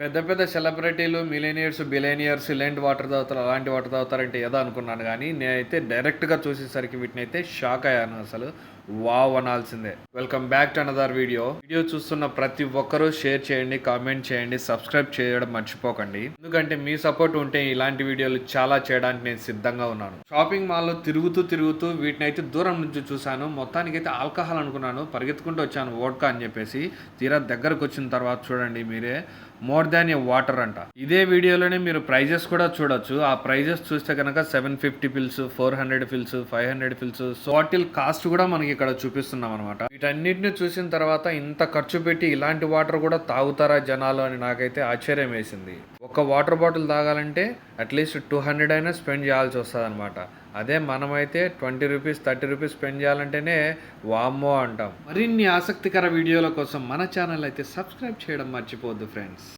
పెద్ద పెద్ద సెలబ్రిటీలు, మిలియనియర్స్, బిలియనియర్స్ ఇలాంటి వాటర్ తాగుతారు, అలాంటి వాటర్ తాగుతారంటే ఏదో అనుకున్నాను గానీ, నేనైతే డైరెక్ట్‌గా చూసేసరికి వీటినైతే షాక్ అయ్యాను అసలు. వావ్! అనాల్సిందే. Welcome back to another video. Video చూస్తున్న ప్రతి ఒక్కరూ షేర్ చేయండి, కామెంట్ చేయండి, సబ్స్క్రైబ్ చేయడం మర్చిపోకండి. ఎందుకంటే మీ సపోర్ట్ ఉంటే ఇలాంటి వీడియోలు చాలా చేయడానికి నేను సిద్ధంగా ఉన్నాను. షాపింగ్ మాల్‌లో తిరుగుతూ వీటినైతే దూరం నుంచి చూశాను. మొత్తానికైతే ఆల్కహాల్ అనుకున్నాను. పరిగెత్తుకుంటూ వచ్చాను వోడ్కా అని చెప్పేసి. తీరా దగ్గరకొచ్చిన తర్వాత చూడండి మీరే మోర్ దాన్ ఏ వాటర్ అంట. ఇదే వీడియోలోనే మీరు ప్రైజెస్ కూడా చూడొచ్చు. ఆ ప్రైజెస్ చూస్తే కనుక 750 pills, 400 pills, 500 pills, bottle cost కూడా మనకి ఇక్కడ చూపిస్తున్నాం అనమాట. వీటన్నిటిని చూసిన తర్వాత ఇంత ఖర్చు పెట్టి ఇలాంటి వాటర్ కూడా తాగుతారా జనాలు అని నాకైతే ఆశ్చర్యం వేసింది. ఒక వాటర్ బాటిల్ తాగాలంటే అట్లీస్ట్ 200 అయినా స్పెండ్ చేయాల్సి వస్తుంది అనమాట. అదే మనమైతే 20 రూపీస్, 30 రూపీస్ స్పెండ్ చేయాలంటేనే వామ్మో అంటాం. మరిన్ని ఆసక్తికర వీడియోల కోసం మన ఛానల్ అయితే సబ్స్క్రైబ్ చేయడం మర్చిపోవద్దు ఫ్రెండ్స్.